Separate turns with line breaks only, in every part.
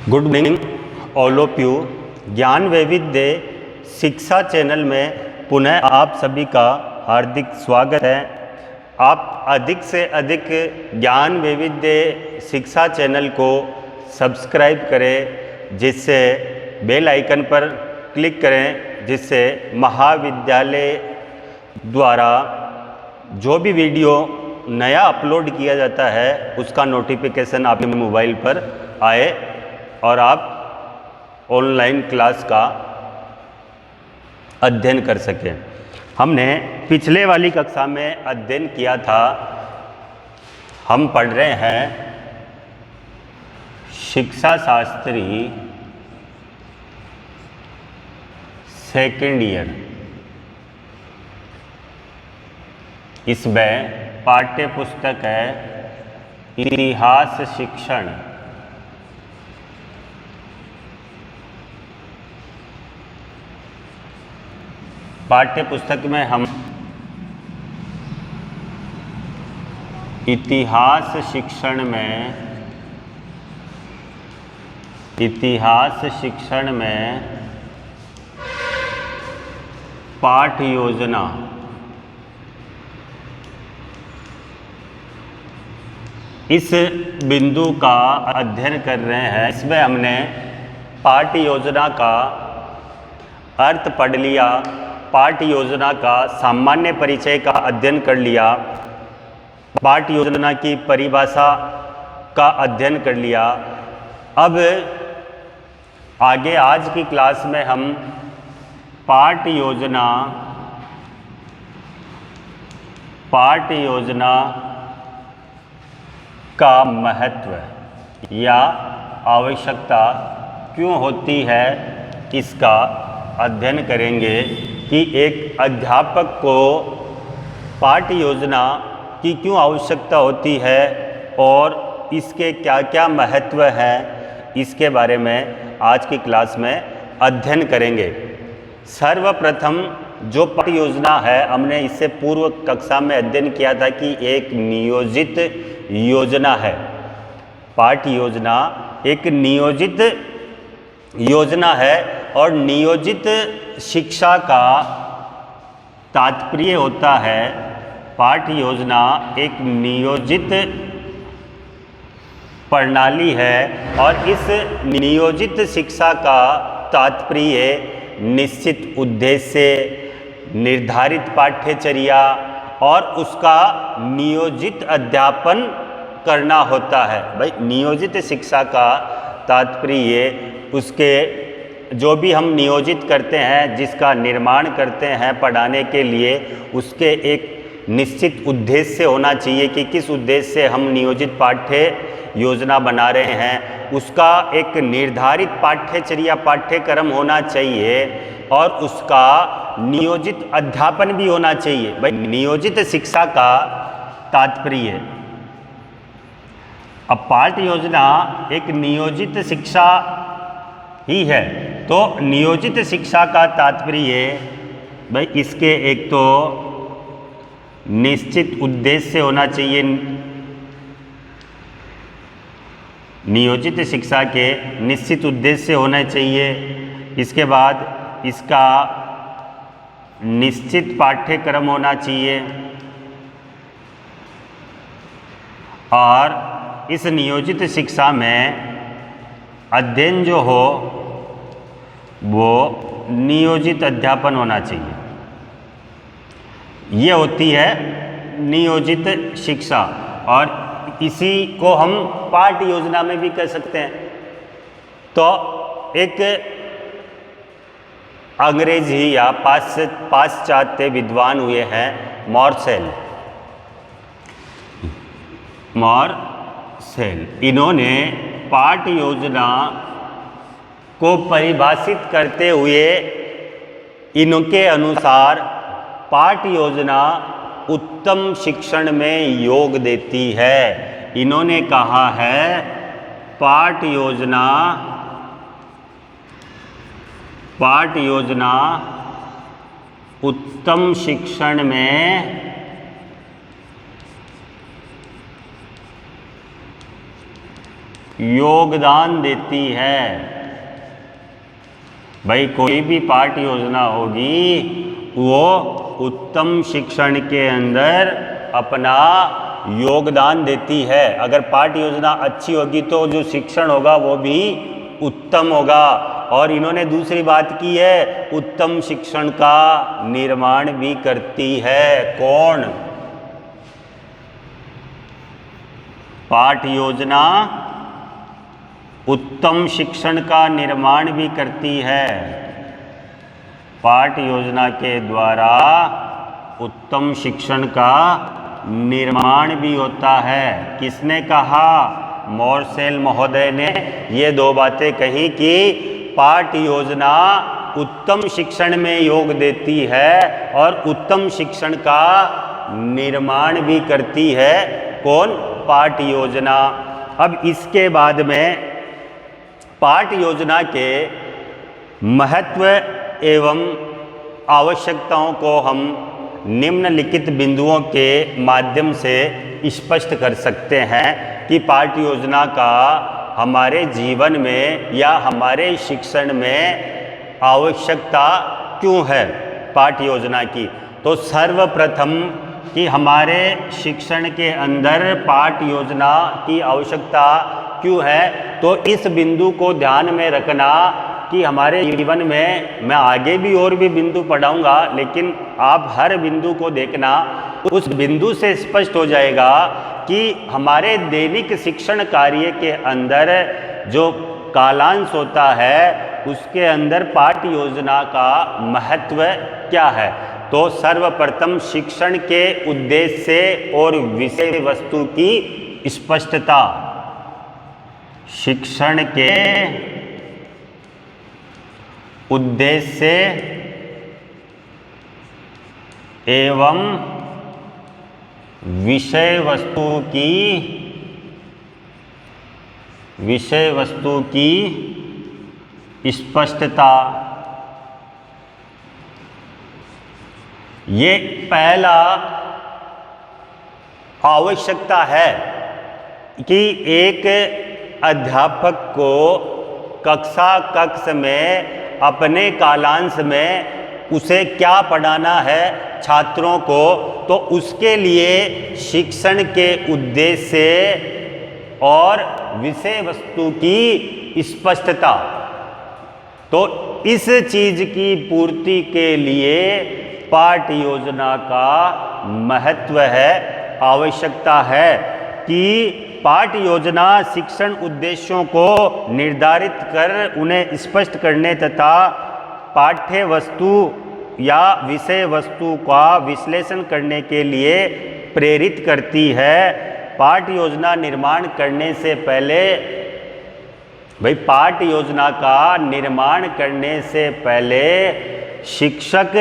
Good morning all of you. ज्ञान वैविध्य शिक्षा चैनल में पुनः आप सभी का हार्दिक स्वागत है। आप अधिक से अधिक ज्ञान वैविध्य शिक्षा चैनल को सब्सक्राइब करें, जिससे बेल आइकन पर क्लिक करें, जिससे महाविद्यालय द्वारा जो भी वीडियो नया अपलोड किया जाता है उसका नोटिफिकेशन आपके मोबाइल पर आए और आप ऑनलाइन क्लास का अध्ययन कर सकें। हमने पिछले वाली कक्षा में अध्ययन किया था, हम पढ़ रहे हैं शिक्षा शास्त्री सेकेंड ईयर। इसमें पाठ्य पुस्तक है इतिहास शिक्षण। पाठ्य पुस्तक में हम इतिहास शिक्षण में पाठ योजना इस बिंदु का अध्ययन कर रहे हैं। इसमें हमने पाठ योजना का अर्थ पढ़ लिया, पाठ योजना का सामान्य परिचय का अध्ययन कर लिया, पाठ योजना की परिभाषा का अध्ययन कर लिया। अब आगे आज की क्लास में हम पाठ योजना का महत्व या आवश्यकता क्यों होती है, इसका अध्ययन करेंगे कि एक अध्यापक को पाठ योजना की क्यों आवश्यकता होती है और इसके क्या क्या महत्व हैं, इसके बारे में आज की क्लास में अध्ययन करेंगे। सर्वप्रथम जो पाठ योजना है, हमने इससे पूर्व कक्षा में अध्ययन किया था कि एक नियोजित योजना है। पाठ योजना एक नियोजित योजना है और नियोजित शिक्षा का तात्पर्य होता है, पाठ योजना एक नियोजित प्रणाली है और इस नियोजित शिक्षा का तात्पर्य निश्चित उद्देश्य, निर्धारित पाठ्यचर्या और उसका नियोजित अध्यापन करना होता है। भाई, नियोजित शिक्षा का तात्पर्य उसके जो भी हम नियोजित करते हैं, जिसका निर्माण करते हैं पढ़ाने के लिए, उसके एक निश्चित उद्देश्य होना चाहिए कि किस उद्देश्य से हम नियोजित पाठ्य योजना बना रहे हैं। उसका एक निर्धारित पाठ्यचर्या पाठ्यक्रम होना चाहिए और उसका नियोजित अध्यापन भी होना चाहिए। भाई, नियोजित शिक्षा का तात्पर्य। अब पाठ योजना एक नियोजित शिक्षा ही है, तो नियोजित शिक्षा का तात्पर्य भाई इसके एक तो निश्चित उद्देश्य होना चाहिए। नियोजित शिक्षा के निश्चित उद्देश्य होने चाहिए। इसके बाद इसका निश्चित पाठ्यक्रम होना चाहिए और इस नियोजित शिक्षा में अध्ययन जो हो वो नियोजित अध्यापन होना चाहिए। ये होती है नियोजित शिक्षा और इसी को हम पाठ योजना में भी कह सकते हैं। तो एक अंग्रेजी या पाश्चात्य विद्वान हुए हैं मॉर्सेल। इन्होंने पाठ योजना को परिभाषित करते हुए इनके अनुसार पाठ योजना उत्तम शिक्षण में योग देती है। इन्होंने कहा है पाठ योजना उत्तम शिक्षण में योगदान देती है। भाई कोई भी पाठ योजना होगी वो उत्तम शिक्षण के अंदर अपना योगदान देती है। अगर पाठ योजना अच्छी होगी तो जो शिक्षण होगा वो भी उत्तम होगा। और इन्होंने दूसरी बात की है, उत्तम शिक्षण का निर्माण भी करती है। कौन? पाठ योजना उत्तम शिक्षण का निर्माण भी करती है। पाठ योजना के द्वारा उत्तम शिक्षण का निर्माण भी होता है। किसने कहा? मोरसेल महोदय ने ये दो बातें कही कि पाठ योजना उत्तम शिक्षण में योग देती है और उत्तम शिक्षण का निर्माण भी करती है। कौन? पाठ योजना। अब इसके बाद में पाठ योजना के महत्व एवं आवश्यकताओं को हम निम्नलिखित बिंदुओं के माध्यम से स्पष्ट कर सकते हैं कि पाठ योजना का हमारे जीवन में या हमारे शिक्षण में आवश्यकता क्यों है पाठ योजना की। तो सर्वप्रथम कि हमारे शिक्षण के अंदर पाठ योजना की आवश्यकता क्यों है, तो इस बिंदु को ध्यान में रखना कि हमारे जीवन में, मैं आगे भी और भी बिंदु पढ़ाऊंगा, लेकिन आप हर बिंदु को देखना, उस बिंदु से स्पष्ट हो जाएगा कि हमारे दैनिक शिक्षण कार्य के अंदर जो कालांश होता है उसके अंदर पाठ योजना का महत्व क्या है। तो सर्वप्रथम शिक्षण के उद्देश्य और विषय वस्तु की स्पष्टता। शिक्षण के उद्देश्य एवं विषय वस्तु की स्पष्टता। ये पहला आवश्यकता है कि एक अध्यापक को कक्ष में अपने कालांश में उसे क्या पढ़ाना है छात्रों को, तो उसके लिए शिक्षण के उद्देश्य और विषय वस्तु की स्पष्टता। तो इस चीज की पूर्ति के लिए पाठ योजना का महत्व है, आवश्यकता है कि पाठ योजना शिक्षण उद्देश्यों को निर्धारित कर उन्हें स्पष्ट करने तथा पाठ्य वस्तु या विषय वस्तु का विश्लेषण करने के लिए प्रेरित करती है। पाठ योजना निर्माण करने से पहले, भाई पाठ योजना का निर्माण करने से पहले शिक्षक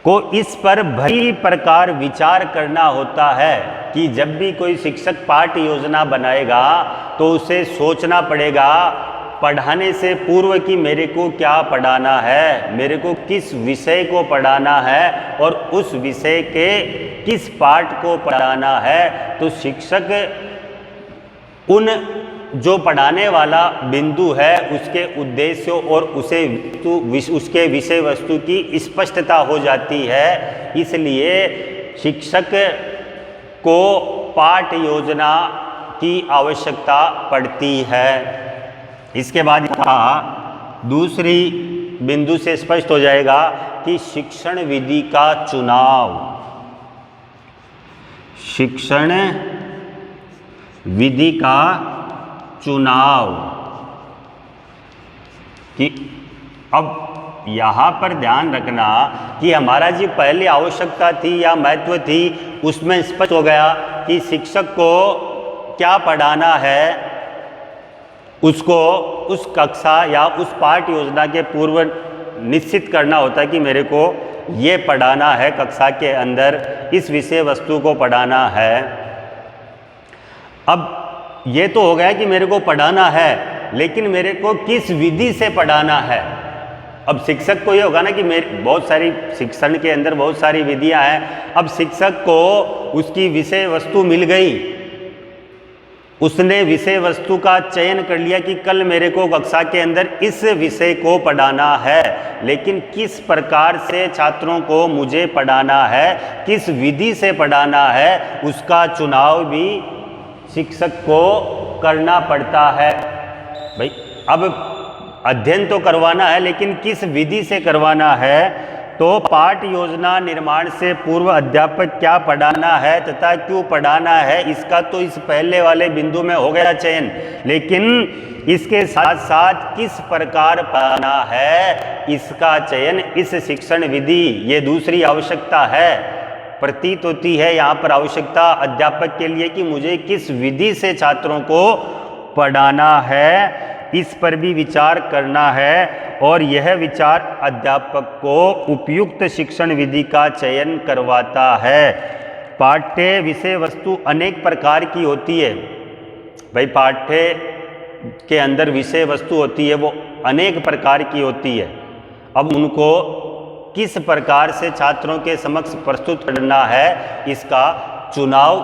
को इस पर भली प्रकार विचार करना होता है कि जब भी कोई शिक्षक पाठ योजना बनाएगा तो उसे सोचना पड़ेगा पढ़ाने से पूर्व कि मेरे को क्या पढ़ाना है, मेरे को किस विषय को पढ़ाना है और उस विषय के किस पाठ को पढ़ाना है। तो शिक्षक उन जो पढ़ाने वाला बिंदु है उसके उद्देश्यों और उसके विषय वस्तु की स्पष्टता हो जाती है। इसलिए शिक्षक को पाठ योजना की आवश्यकता पड़ती है। इसके बाद कहा, दूसरी बिंदु से स्पष्ट हो जाएगा कि शिक्षण विधि का चुनाव। शिक्षण विधि का चुनाव कि अब यहाँ पर ध्यान रखना कि हमारा जो पहली आवश्यकता थी या महत्व थी उसमें स्पष्ट हो गया कि शिक्षक को क्या पढ़ाना है, उसको उस कक्षा या उस पाठ योजना के पूर्व निश्चित करना होता है कि मेरे को ये पढ़ाना है, कक्षा के अंदर इस विषय वस्तु को पढ़ाना है। अब ये तो हो गया कि मेरे को पढ़ाना है, लेकिन मेरे को किस विधि से पढ़ाना है। अब शिक्षक को ये होगा ना कि मेरे बहुत सारी शिक्षण के अंदर बहुत सारी विधियां हैं। अब शिक्षक को उसकी विषय वस्तु मिल गई, उसने विषय वस्तु का चयन कर लिया कि कल मेरे को कक्षा के अंदर इस विषय को पढ़ाना है, लेकिन किस प्रकार से छात्रों को मुझे पढ़ाना है, किस विधि से पढ़ाना है, उसका चुनाव भी शिक्षक को करना पड़ता है। भाई अब अध्ययन तो करवाना है, लेकिन किस विधि से करवाना है, तो पाठ योजना निर्माण से पूर्व अध्यापक क्या पढ़ाना है तथा क्यों पढ़ाना है, इसका तो इस पहले वाले बिंदु में हो गया चयन, लेकिन इसके साथ साथ किस प्रकार पढ़ाना है इसका चयन इस शिक्षण विधि, ये दूसरी आवश्यकता है। प्रतीत होती है यहाँ पर आवश्यकता अध्यापक के लिए कि मुझे किस विधि से छात्रों को पढ़ाना है, इस पर भी विचार करना है, और यह विचार अध्यापक को उपयुक्त शिक्षण विधि का चयन करवाता है। पाठ्य विषय वस्तु अनेक प्रकार की होती है। भाई पाठ्य के अंदर विषय वस्तु होती है वो अनेक प्रकार की होती है। अब उनको किस प्रकार से छात्रों के समक्ष प्रस्तुत करना है, इसका चुनाव